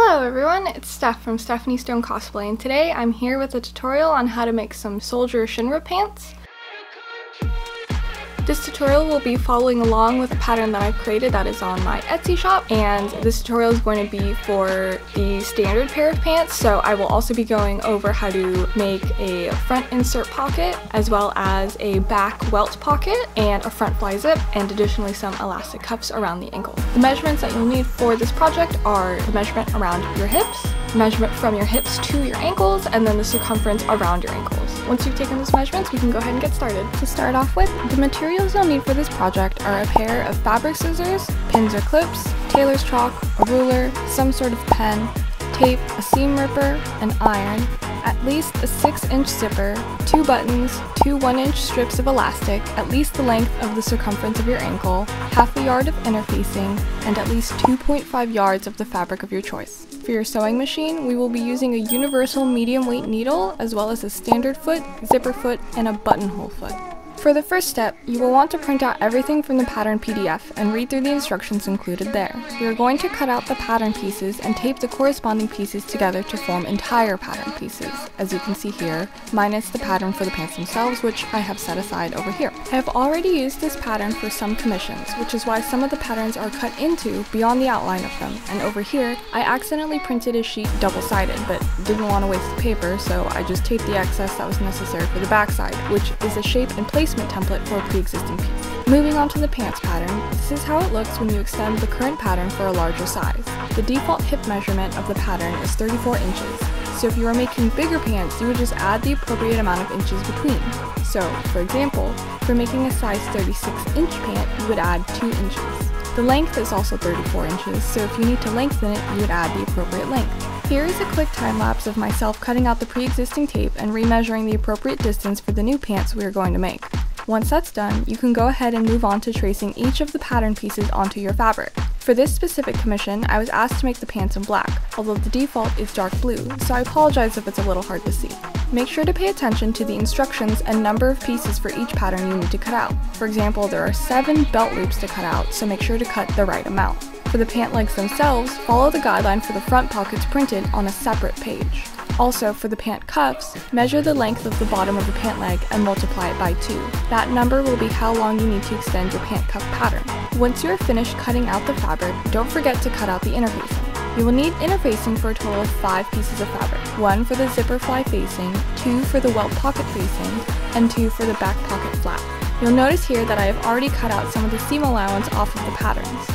Hello everyone, it's Steph from Stephanie Stone Cosplay, and today I'm here with a tutorial on how to make some soldier ShinRa pants. This tutorial will be following along with a pattern that I've created that is on my Etsy shop, and this tutorial is going to be for the standard pair of pants, so I will also be going over how to make a front insert pocket as well as a back welt pocket and a front fly zip, and additionally some elastic cuffs around the ankle. The measurements that you'll need for this project are the measurement around your hips, measurement from your hips to your ankles, and then the circumference around your ankles. Once you've taken those measurements, we can go ahead and get started. To start off with, the materials you'll need for this project are a pair of fabric scissors, pins or clips, tailor's chalk, a ruler, some sort of pen, tape, a seam ripper, an iron, at least a 6-inch zipper, 2 buttons, 2 1-inch strips of elastic, at least the length of the circumference of your ankle, half a yard of interfacing, and at least 2.5 yards of the fabric of your choice. For your sewing machine, we will be using a universal medium weight needle, as well as a standard foot, zipper foot, and a buttonhole foot. For the first step, you will want to print out everything from the pattern PDF and read through the instructions included there. We are going to cut out the pattern pieces and tape the corresponding pieces together to form entire pattern pieces, as you can see here, minus the pattern for the pants themselves, which I have set aside over here. I have already used this pattern for some commissions, which is why some of the patterns are cut into beyond the outline of them, and over here, I accidentally printed a sheet double-sided, but didn't want to waste the paper, so I just taped the excess that was necessary for the backside, which is a shape and placement template for a pre-existing piece. Moving on to the pants pattern, this is how it looks when you extend the current pattern for a larger size. The default hip measurement of the pattern is 34 inches, so if you are making bigger pants, you would just add the appropriate amount of inches between. So, for example, for making a size 36-inch pant, you would add 2 inches. The length is also 34 inches, so if you need to lengthen it, you would add the appropriate length. Here is a quick time lapse of myself cutting out the pre-existing tape and remeasuring the appropriate distance for the new pants we are going to make. Once that's done, you can go ahead and move on to tracing each of the pattern pieces onto your fabric. For this specific commission, I was asked to make the pants in black, although the default is dark blue, so I apologize if it's a little hard to see. Make sure to pay attention to the instructions and number of pieces for each pattern you need to cut out. For example, there are 7 belt loops to cut out, so make sure to cut the right amount. For the pant legs themselves, follow the guideline for the front pockets printed on a separate page. Also, for the pant cuffs, measure the length of the bottom of the pant leg and multiply it by 2. That number will be how long you need to extend your pant cuff pattern. Once you are finished cutting out the fabric, don't forget to cut out the interfacing. You will need interfacing for a total of 5 pieces of fabric, 1 for the zipper fly facing, 2 for the welt pocket facing, and 2 for the back pocket flap. You'll notice here that I have already cut out some of the seam allowance off of the patterns.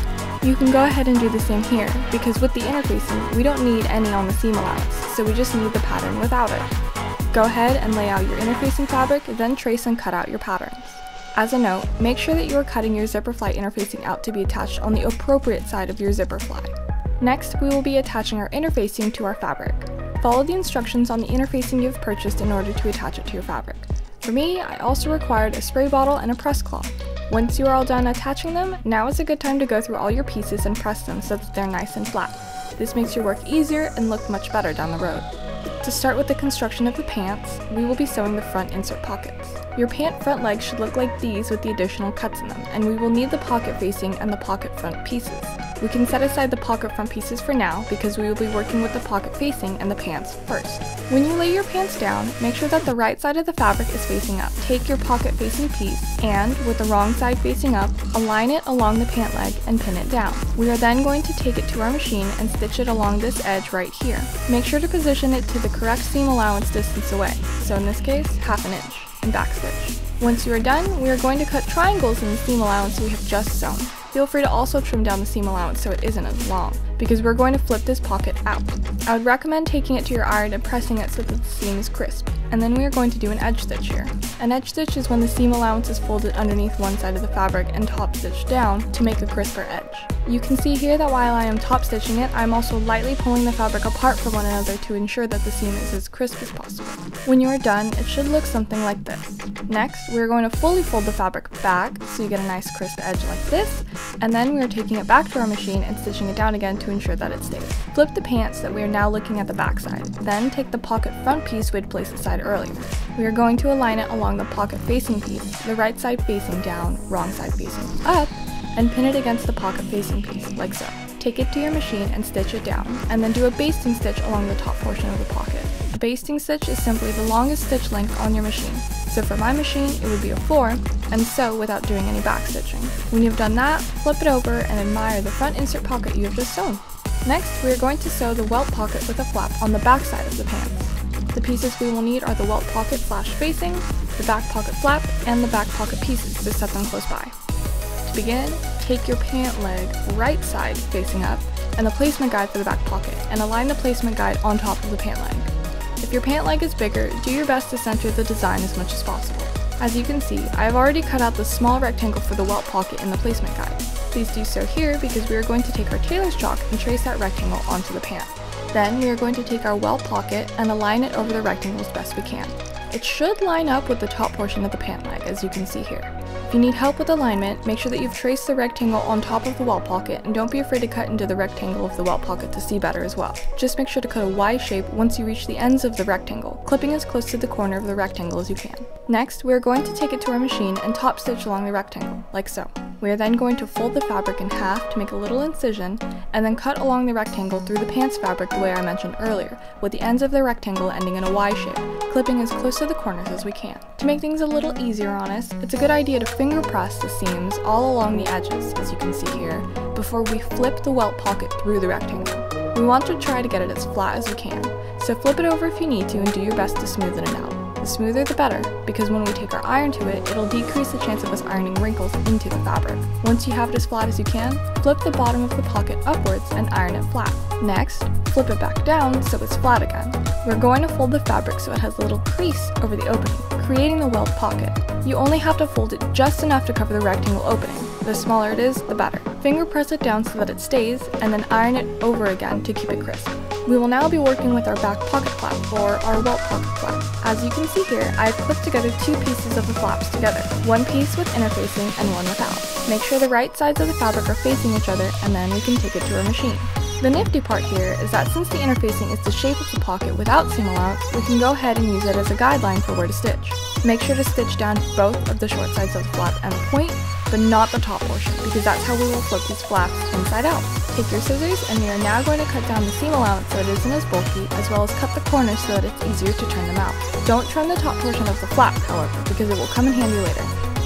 You can go ahead and do the same here, because with the interfacing, we don't need any on the seam allowance, so we just need the pattern without it. Go ahead and lay out your interfacing fabric, then trace and cut out your patterns. As a note, make sure that you are cutting your zipper fly interfacing out to be attached on the appropriate side of your zipper fly. Next, we will be attaching our interfacing to our fabric. Follow the instructions on the interfacing you have purchased in order to attach it to your fabric. For me, I also required a spray bottle and a press cloth. Once you are all done attaching them, now is a good time to go through all your pieces and press them so that they're nice and flat. This makes your work easier and look much better down the road. To start with the construction of the pants, we will be sewing the front insert pockets. Your pant front legs should look like these with the additional cuts in them, and we will need the pocket facing and the pocket front pieces. We can set aside the pocket front pieces for now because we will be working with the pocket facing and the pants first. When you lay your pants down, make sure that the right side of the fabric is facing up. Take your pocket facing piece and, with the wrong side facing up, align it along the pant leg and pin it down. We are then going to take it to our machine and stitch it along this edge right here. Make sure to position it to the correct seam allowance distance away, so in this case, 1/2 inch, and backstitch. Once you are done, we are going to cut triangles in the seam allowance we have just sewn. Feel free to also trim down the seam allowance so it isn't as long, because we're going to flip this pocket out. I would recommend taking it to your iron and pressing it so that the seam is crisp. And then we are going to do an edge stitch here. An edge stitch is when the seam allowance is folded underneath one side of the fabric and top stitched down to make a crisper edge. You can see here that while I am top stitching it, I'm also lightly pulling the fabric apart from one another to ensure that the seam is as crisp as possible. When you are done, it should look something like this. Next, we are going to fully fold the fabric back so you get a nice crisp edge like this, and then we are taking it back to our machine and stitching it down again to ensure that it stays. Flip the pants that we are now looking at the back side. Then take the pocket front piece we had placed aside earlier. We are going to align it along the pocket facing piece, the right side facing down, wrong side facing up, and pin it against the pocket facing piece, like so. take it to your machine and stitch it down, and then do a basting stitch along the top portion of the pocket. A basting stitch is simply the longest stitch length on your machine. So for my machine, it would be a 4, and sew without doing any back stitching. When you've done that, flip it over and admire the front insert pocket you have just sewn. Next, we are going to sew the welt pocket with a flap on the back side of the pants. The pieces we will need are the welt pocket slash facing, the back pocket flap, and the back pocket pieces to set them close by. To begin, take your pant leg right side facing up and the placement guide for the back pocket, and align the placement guide on top of the pant leg. If your pant leg is bigger, do your best to center the design as much as possible. As you can see, I have already cut out the small rectangle for the welt pocket in the placement guide. Please do so here because we are going to take our tailor's chalk and trace that rectangle onto the pant. Then we are going to take our welt pocket and align it over the rectangle as best we can. It should line up with the top portion of the pant leg, as you can see here. If you need help with alignment, make sure that you've traced the rectangle on top of the welt pocket, and don't be afraid to cut into the rectangle of the welt pocket to see better as well. Just make sure to cut a Y shape once you reach the ends of the rectangle, clipping as close to the corner of the rectangle as you can. Next, we are going to take it to our machine and top stitch along the rectangle, like so. We are then going to fold the fabric in half to make a little incision, and then cut along the rectangle through the pants fabric the way I mentioned earlier, with the ends of the rectangle ending in a Y shape, clipping as close to the corners as we can. To make things a little easier on us, it's a good idea to finger press the seams all along the edges, as you can see here, before we flip the welt pocket through the rectangle. We want to try to get it as flat as we can, so flip it over if you need to and do your best to smoothen it out. The smoother the better, because when we take our iron to it, it'll decrease the chance of us ironing wrinkles into the fabric. Once you have it as flat as you can, flip the bottom of the pocket upwards and iron it flat. Next, flip it back down so it's flat again. We're going to fold the fabric so it has a little crease over the opening, creating the welt pocket. You only have to fold it just enough to cover the rectangle opening. The smaller it is, the better. Finger press it down so that it stays, and then iron it over again to keep it crisp. We will now be working with our back pocket flap, or our welt pocket flap. As you can see here, I have clipped together two pieces of the flaps together, one piece with interfacing and one without. Make sure the right sides of the fabric are facing each other, and then we can take it to our machine. The nifty part here is that since the interfacing is the shape of the pocket without seam allowance, we can go ahead and use it as a guideline for where to stitch. Make sure to stitch down both of the short sides of the flap and the point, but not the top portion, because that's how we will flip these flaps inside out. Take your scissors, and we are now going to cut down the seam allowance so it isn't as bulky, as well as cut the corners so that it's easier to turn them out. Don't trim the top portion of the flap, however, because it will come in handy later.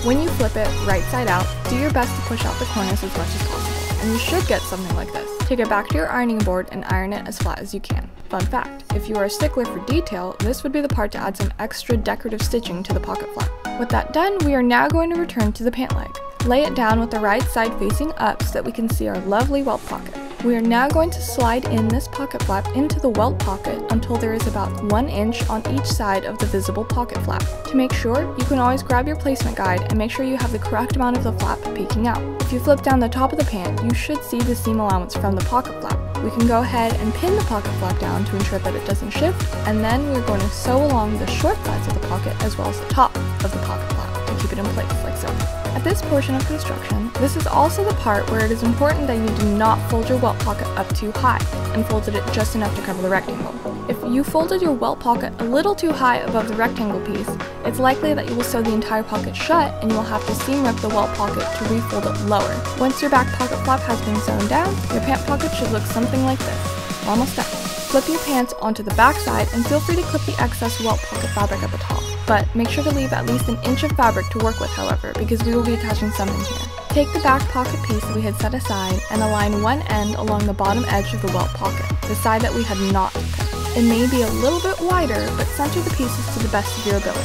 When you flip it right side out, do your best to push out the corners as much as possible, and you should get something like this. Take it back to your ironing board and iron it as flat as you can. Fun fact, if you are a stickler for detail, this would be the part to add some extra decorative stitching to the pocket flap. With that done, we are now going to return to the pant leg. Lay it down with the right side facing up so that we can see our lovely welt pocket. We are now going to slide in this pocket flap into the welt pocket until there is about 1 inch on each side of the visible pocket flap. To make sure, you can always grab your placement guide and make sure you have the correct amount of the flap peeking out. If you flip down the top of the pant, you should see the seam allowance from the pocket flap. We can go ahead and pin the pocket flap down to ensure that it doesn't shift, and then we're going to sew along the short sides of the pocket as well as the top of the pocket flap to keep it in place like so. At this portion of construction, this is also the part where it is important that you do not fold your welt pocket up too high and folded it just enough to cover the rectangle. If you folded your welt pocket a little too high above the rectangle piece, it's likely that you will sew the entire pocket shut and you will have to seam rip the welt pocket to refold it lower. Once your back pocket flap has been sewn down, your pant pocket should look something like this. Almost done. Flip your pants onto the back side and feel free to clip the excess welt pocket fabric at the top. But make sure to leave at least 1 inch of fabric to work with, however, because we will be attaching something here. Take the back pocket piece that we had set aside and align one end along the bottom edge of the welt pocket, the side that we had not cut. It may be a little bit wider, but center the pieces to the best of your ability.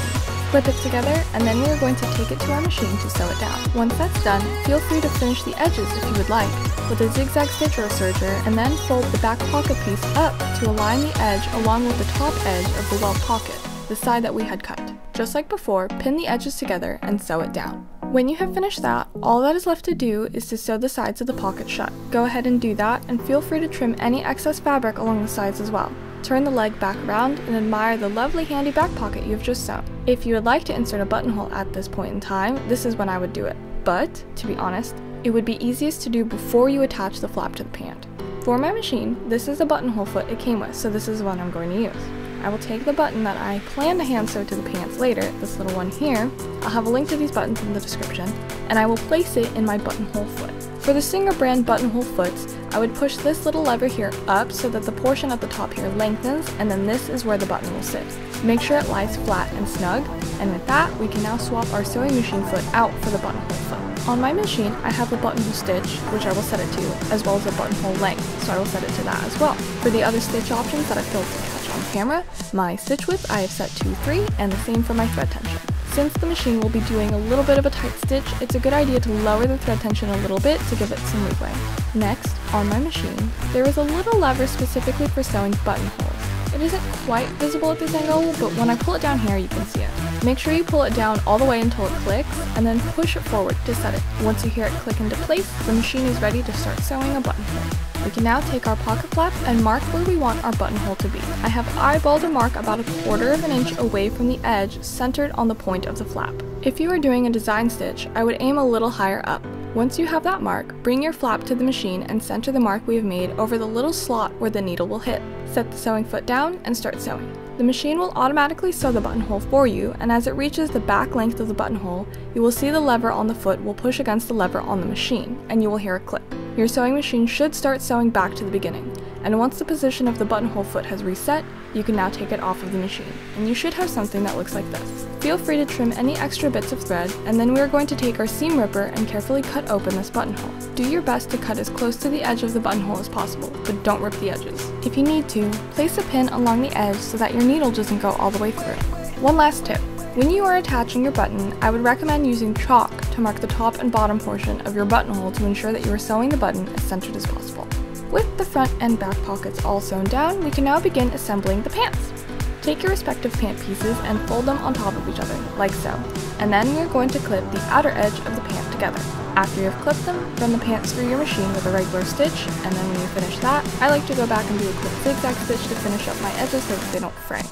Flip it together, and then we are going to take it to our machine to sew it down. Once that's done, feel free to finish the edges if you would like, with a zigzag stitch or serger, and then fold the back pocket piece up to align the edge along with the top edge of the welt pocket, the side that we had cut. Just like before, pin the edges together and sew it down. When you have finished that, all that is left to do is to sew the sides of the pocket shut. Go ahead and do that, and feel free to trim any excess fabric along the sides as well. Turn the leg back around and admire the lovely handy back pocket you've just sewn. If you would like to insert a buttonhole at this point in time, this is when I would do it. But, to be honest, it would be easiest to do before you attach the flap to the pant. For my machine, this is the buttonhole foot it came with, so this is the one I'm going to use. I will take the button that I plan to hand sew to the pants later, this little one here. I'll have a link to these buttons in the description, and I will place it in my buttonhole foot. For the ShinRa brand buttonhole foots, I would push this little lever here up so that the portion at the top here lengthens, and then this is where the button will sit. Make sure it lies flat and snug, and with that, we can now swap our sewing machine foot out for the buttonhole foot. On my machine, I have the buttonhole stitch, which I will set it to, as well as the buttonhole length, so I will set it to that as well. For the other stitch options that I failed to catch on camera, my stitch width I have set to 3, and the same for my thread tension. Since the machine will be doing a little bit of a tight stitch, it's a good idea to lower the thread tension a little bit to give it some leeway. Next, on my machine, there is a little lever specifically for sewing buttonholes. It isn't quite visible at this angle, but when I pull it down here, you can see it. Make sure you pull it down all the way until it clicks, and then push it forward to set it. Once you hear it click into place, the machine is ready to start sewing a buttonhole. We can now take our pocket flap and mark where we want our buttonhole to be. I have eyeballed a mark about 1/4 of an inch away from the edge, centered on the point of the flap. If you are doing a design stitch, I would aim a little higher up. Once you have that mark, bring your flap to the machine and center the mark we have made over the little slot where the needle will hit. Set the sewing foot down and start sewing. The machine will automatically sew the buttonhole for you, and as it reaches the back length of the buttonhole, you will see the lever on the foot will push against the lever on the machine, and you will hear a click. Your sewing machine should start sewing back to the beginning, and once the position of the buttonhole foot has reset, you can now take it off of the machine, and you should have something that looks like this. Feel free to trim any extra bits of thread, and then we are going to take our seam ripper and carefully cut open this buttonhole. Do your best to cut as close to the edge of the buttonhole as possible, but don't rip the edges. If you need to, place a pin along the edge so that your needle doesn't go all the way through. One last tip. When you are attaching your button, I would recommend using chalk to mark the top and bottom portion of your buttonhole to ensure that you are sewing the button as centered as possible. With the front and back pockets all sewn down, we can now begin assembling the pants. Take your respective pant pieces and fold them on top of each other, like so, and then we are going to clip the outer edge of the pant together. After you have clipped them, run the pants through your machine with a regular stitch, and then when you finish that, I like to go back and do a quick zigzag stitch to finish up my edges so that they don't fray.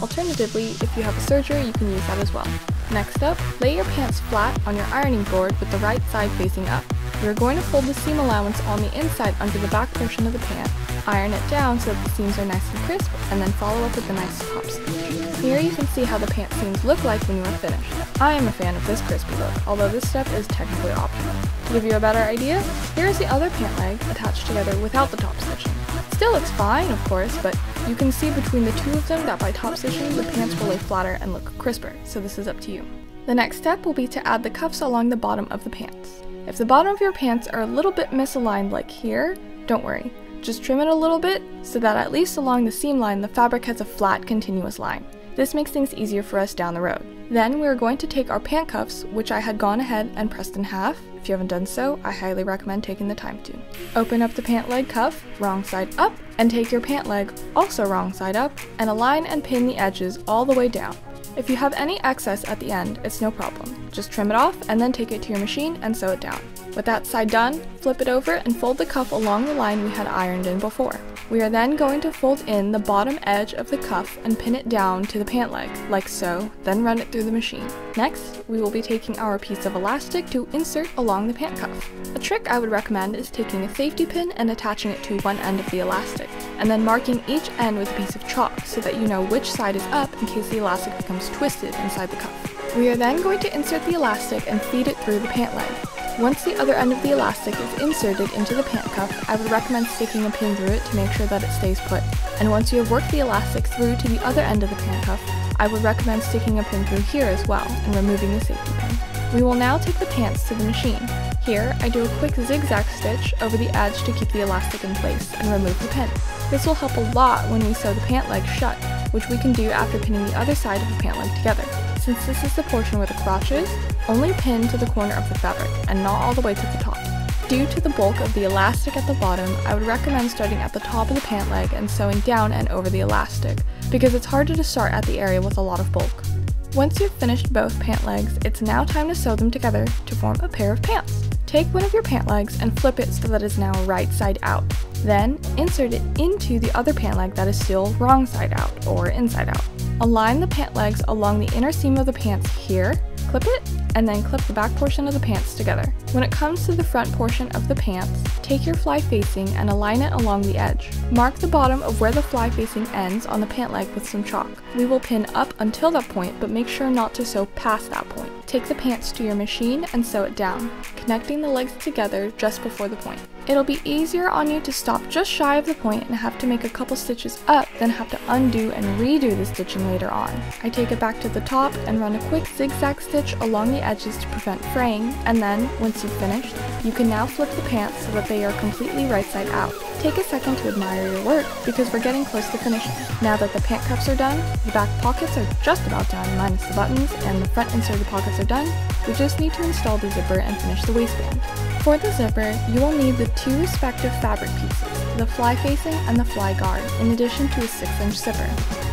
Alternatively, if you have a serger, you can use that as well. Next up, lay your pants flat on your ironing board with the right side facing up. We are going to fold the seam allowance on the inside under the back portion of the pant, iron it down so that the seams are nice and crisp, and then follow up with a nice top stitch. Here you can see how the pant seams look like when you are finished. I am a fan of this crispy look, although this step is technically optional. To give you a better idea, here is the other pant leg attached together without the top stitching. It still looks fine, of course, but you can see between the two of them that by top stitching, the pants will lay flatter and look crisper, so this is up to you. The next step will be to add the cuffs along the bottom of the pants. If the bottom of your pants are a little bit misaligned like here, don't worry. Just trim it a little bit so that at least along the seam line the fabric has a flat, continuous line. This makes things easier for us down the road. Then we are going to take our pant cuffs, which I had gone ahead and pressed in half. If you haven't done so, I highly recommend taking the time to. Open up the pant leg cuff, wrong side up, and take your pant leg, also wrong side up, and align and pin the edges all the way down. If you have any excess at the end, it's no problem. Just trim it off and then take it to your machine and sew it down. With that side done, flip it over and fold the cuff along the line we had ironed in before. We are then going to fold in the bottom edge of the cuff and pin it down to the pant leg, like so, then run it through the machine. Next, we will be taking our piece of elastic to insert along the pant cuff. A trick I would recommend is taking a safety pin and attaching it to one end of the elastic, and then marking each end with a piece of chalk so that you know which side is up in case the elastic becomes twisted inside the cuff. We are then going to insert the elastic and feed it through the pant leg. Once the other end of the elastic is inserted into the pant cuff, I would recommend sticking a pin through it to make sure that it stays put. And once you have worked the elastic through to the other end of the pant cuff, I would recommend sticking a pin through here as well and removing the safety pin. We will now take the pants to the machine. Here, I do a quick zigzag stitch over the edge to keep the elastic in place and remove the pin. This will help a lot when we sew the pant leg shut, which we can do after pinning the other side of the pant leg together. Since this is the portion where the crotch is, only pin to the corner of the fabric and not all the way to the top. Due to the bulk of the elastic at the bottom, I would recommend starting at the top of the pant leg and sewing down and over the elastic, because it's harder to start at the area with a lot of bulk. Once you've finished both pant legs, it's now time to sew them together to form a pair of pants. Take one of your pant legs and flip it so that it is now right side out. Then, insert it into the other pant leg that is still wrong side out, or inside out. Align the pant legs along the inner seam of the pants here, clip it, and then clip the back portion of the pants together. When it comes to the front portion of the pants, take your fly facing and align it along the edge. Mark the bottom of where the fly facing ends on the pant leg with some chalk. We will pin up until that point, but make sure not to sew past that point. Take the pants to your machine and sew it down, connecting the legs together just before the point. It'll be easier on you to stop just shy of the point and have to make a couple stitches up than have to undo and redo the stitching later on. I take it back to the top and run a quick zigzag stitch along the edges to prevent fraying, and then, once you've finished, you can now flip the pants so that they are completely right side out. Take a second to admire your work because we're getting close to finishing. Now that the pant cuffs are done, the back pockets are just about done minus the buttons, and the front inserted pockets are done, we just need to install the zipper and finish the waistband. For the zipper, you will need the two respective fabric pieces, the fly facing and the fly guard, in addition to a 6-inch zipper.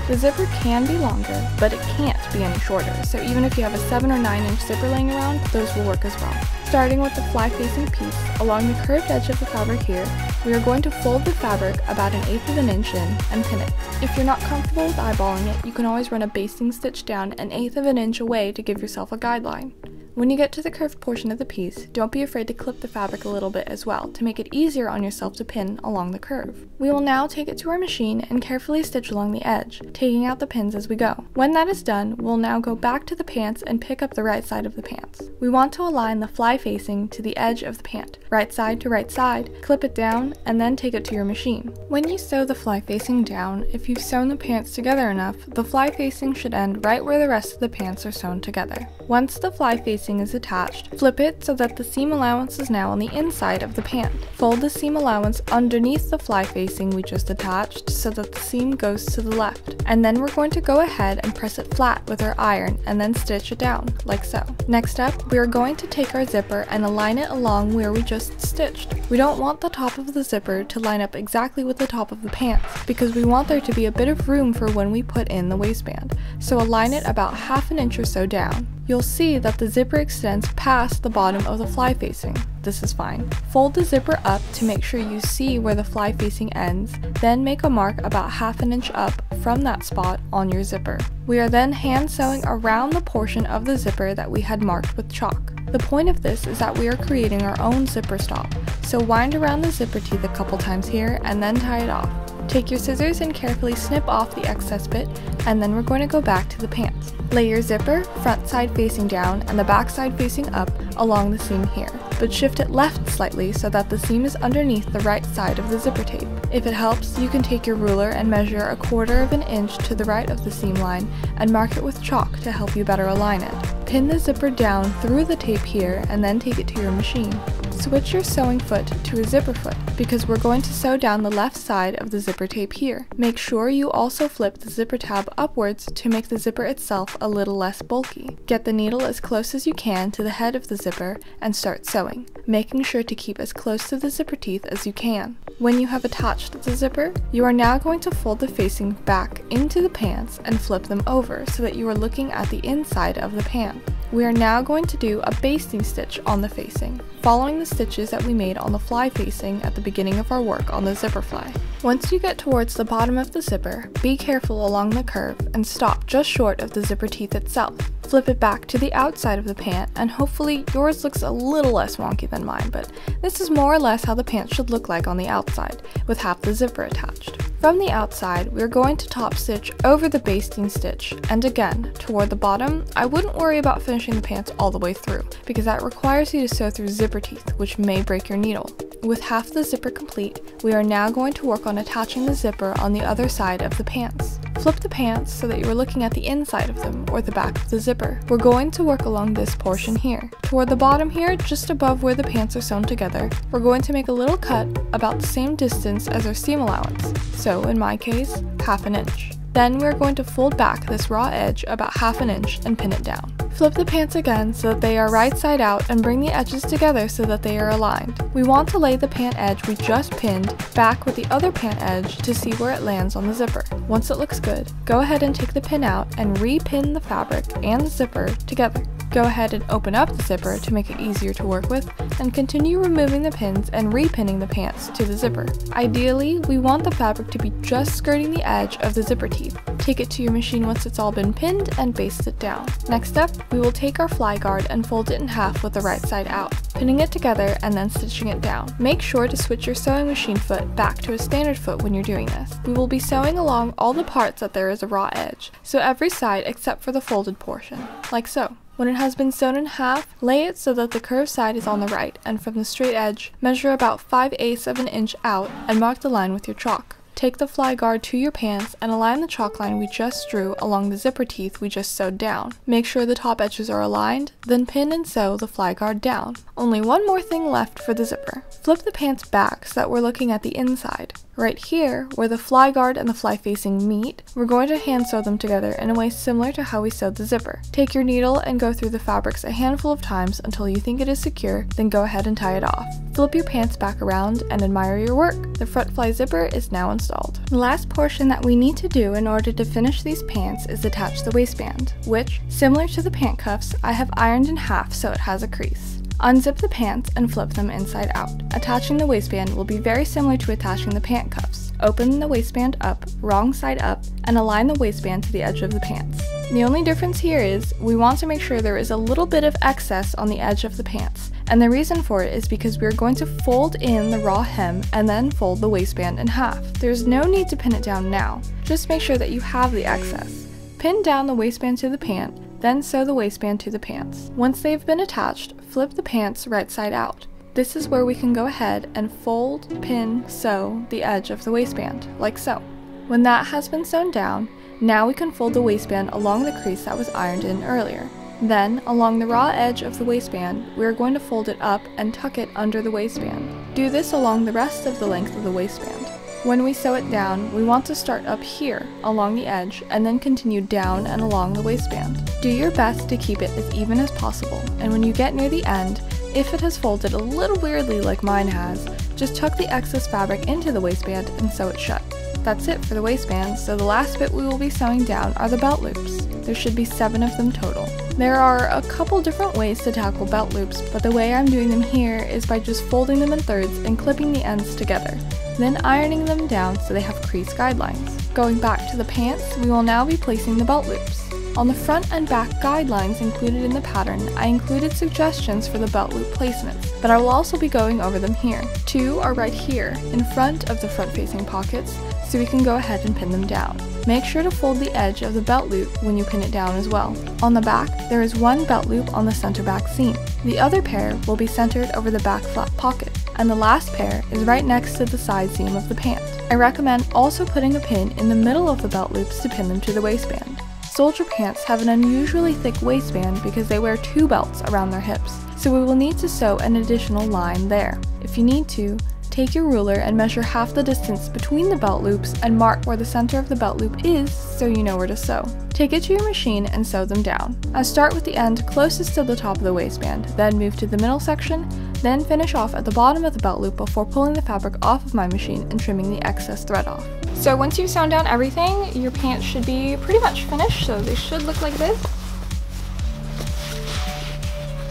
The zipper can be longer, but it can't be any shorter, so even if you have a 7 or 9-inch zipper laying around, those will work as well. Starting with the fly facing piece, along the curved edge of the fabric here, we are going to fold the fabric about 1/8 of an inch in and pin it. If you're not comfortable with eyeballing it, you can always run a basting stitch down 1/8 of an inch away to give yourself a guideline. When you get to the curved portion of the piece, don't be afraid to clip the fabric a little bit as well to make it easier on yourself to pin along the curve. We will now take it to our machine and carefully stitch along the edge, taking out the pins as we go. When that is done, we'll now go back to the pants and pick up the right side of the pants. We want to align the fly facing to the edge of the pant, right side to right side, clip it down, and then take it to your machine. When you sew the fly facing down, if you've sewn the pants together enough, the fly facing should end right where the rest of the pants are sewn together. Once the fly facing is attached, flip it so that the seam allowance is now on the inside of the pant. Fold the seam allowance underneath the fly facing we just attached so that the seam goes to the left. And then we're going to go ahead and press it flat with our iron and then stitch it down, like so. Next up, we are going to take our zipper and align it along where we just stitched. We don't want the top of the zipper to line up exactly with the top of the pants because we want there to be a bit of room for when we put in the waistband. So align it about 1/2 inch or so down. You'll see that the zipper extends past the bottom of the fly facing. This is fine. Fold the zipper up to make sure you see where the fly facing ends, then make a mark about 1/2 inch up from that spot on your zipper. We are then hand sewing around the portion of the zipper that we had marked with chalk. The point of this is that we are creating our own zipper stop, so wind around the zipper teeth a couple times here and then tie it off. Take your scissors and carefully snip off the excess bit, and then we're going to go back to the pants. Lay your zipper, front side facing down and the back side facing up along the seam here, but shift it left slightly so that the seam is underneath the right side of the zipper tape. If it helps, you can take your ruler and measure 1/4 of an inch to the right of the seam line and mark it with chalk to help you better align it. Pin the zipper down through the tape here and then take it to your machine. Switch your sewing foot to a zipper foot because we're going to sew down the left side of the zipper tape here. Make sure you also flip the zipper tab upwards to make the zipper itself a little less bulky. Get the needle as close as you can to the head of the zipper and start sewing, making sure to keep as close to the zipper teeth as you can. When you have attached the zipper, you are now going to fold the facing back into the pants and flip them over so that you are looking at the inside of the pant. We are now going to do a basting stitch on the facing, following the stitches that we made on the fly facing at the beginning of our work on the zipper fly. Once you get towards the bottom of the zipper, be careful along the curve and stop just short of the zipper teeth itself. Flip it back to the outside of the pant, and hopefully yours looks a little less wonky than mine, but this is more or less how the pant should look like on the outside, with half the zipper attached. From the outside, we're going to top stitch over the basting stitch, and again, toward the bottom, I wouldn't worry about finishing the pants all the way through, because that requires you to sew through zipper teeth, which may break your needle. With half the zipper complete, we are now going to work on attaching the zipper on the other side of the pants. Flip the pants so that you are looking at the inside of them, or the back of the zipper. We're going to work along this portion here. Toward the bottom here, just above where the pants are sewn together, we're going to make a little cut about the same distance as our seam allowance, so in my case, 1/2 inch. Then we're going to fold back this raw edge about 1/2 inch and pin it down. Flip the pants again so that they are right side out and bring the edges together so that they are aligned. We want to lay the pant edge we just pinned back with the other pant edge to see where it lands on the zipper. Once it looks good, go ahead and take the pin out and re-pin the fabric and the zipper together. Go ahead and open up the zipper to make it easier to work with, and continue removing the pins and repinning the pants to the zipper. Ideally, we want the fabric to be just skirting the edge of the zipper teeth. Take it to your machine once it's all been pinned and baste it down. Next up, we will take our fly guard and fold it in half with the right side out, pinning it together and then stitching it down. Make sure to switch your sewing machine foot back to a standard foot when you're doing this. We will be sewing along all the parts that there is a raw edge, so every side except for the folded portion, like so. When it has been sewn in half, lay it so that the curved side is on the right, and from the straight edge, measure about 5/8 of an inch out and mark the line with your chalk. Take the fly guard to your pants and align the chalk line we just drew along the zipper teeth we just sewed down. Make sure the top edges are aligned, then pin and sew the fly guard down. Only one more thing left for the zipper. Flip the pants back so that we're looking at the inside. Right here, where the fly guard and the fly facing meet, we're going to hand sew them together in a way similar to how we sewed the zipper. Take your needle and go through the fabrics a handful of times until you think it is secure, then go ahead and tie it off. Flip your pants back around and admire your work. The front fly zipper is now installed. The last portion that we need to do in order to finish these pants is attach the waistband, which, similar to the pant cuffs, I have ironed in half so it has a crease. Unzip the pants and flip them inside out. Attaching the waistband will be very similar to attaching the pant cuffs. Open the waistband up, wrong side up, and align the waistband to the edge of the pants. The only difference here is we want to make sure there is a little bit of excess on the edge of the pants, and the reason for it is because we are going to fold in the raw hem and then fold the waistband in half. There's no need to pin it down now, just make sure that you have the excess. Pin down the waistband to the pant, then sew the waistband to the pants. Once they've been attached, flip the pants right side out. This is where we can go ahead and fold, pin, sew the edge of the waistband, like so. When that has been sewn down, now we can fold the waistband along the crease that was ironed in earlier. Then, along the raw edge of the waistband, we are going to fold it up and tuck it under the waistband. Do this along the rest of the length of the waistband. When we sew it down, we want to start up here, along the edge, and then continue down and along the waistband. Do your best to keep it as even as possible, and when you get near the end, if it has folded a little weirdly like mine has, just tuck the excess fabric into the waistband and sew it shut. That's it for the waistband, so the last bit we will be sewing down are the belt loops. There should be 7 of them total. There are a couple different ways to tackle belt loops, but the way I'm doing them here is by just folding them in thirds and clipping the ends together, then ironing them down so they have crease guidelines. Going back to the pants, we will now be placing the belt loops. On the front and back guidelines included in the pattern, I included suggestions for the belt loop placements, but I will also be going over them here. 2 are right here, in front of the front-facing pockets, so we can go ahead and pin them down. Make sure to fold the edge of the belt loop when you pin it down as well. On the back, there is 1 belt loop on the center back seam. The other pair will be centered over the back flap pocket, and the last pair is right next to the side seam of the pant. I recommend also putting a pin in the middle of the belt loops to pin them to the waistband. Soldier pants have an unusually thick waistband because they wear 2 belts around their hips, so we will need to sew an additional line there. If you need to, take your ruler and measure half the distance between the belt loops and mark where the center of the belt loop is so you know where to sew. Take it to your machine and sew them down. I start with the end closest to the top of the waistband, then move to the middle section, then finish off at the bottom of the belt loop before pulling the fabric off of my machine and trimming the excess thread off. So once you've sewn down everything, your pants should be pretty much finished, so they should look like this.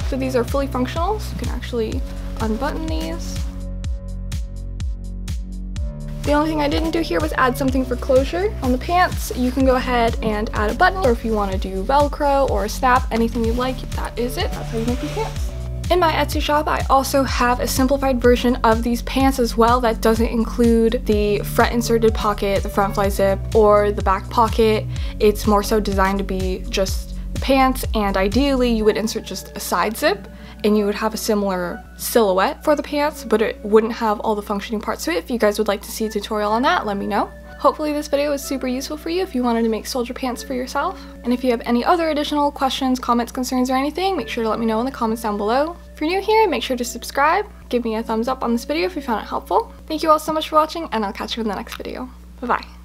So these are fully functional, so you can actually unbutton these. The only thing I didn't do here was add something for closure. On the pants, you can go ahead and add a button, or if you want to do Velcro or a snap, anything you like, that is it. That's how you make these pants. In my Etsy shop, I also have a simplified version of these pants as well that doesn't include the front inserted pocket, the front fly zip, or the back pocket. It's more so designed to be just the pants, and ideally you would insert just a side zip and you would have a similar silhouette for the pants, but it wouldn't have all the functioning parts to it. If you guys would like to see a tutorial on that, let me know. Hopefully this video was super useful for you if you wanted to make soldier pants for yourself. And if you have any other additional questions, comments, concerns, or anything, make sure to let me know in the comments down below. If you're new here, make sure to subscribe, give me a thumbs up on this video if you found it helpful. Thank you all so much for watching, and I'll catch you in the next video. Bye-bye.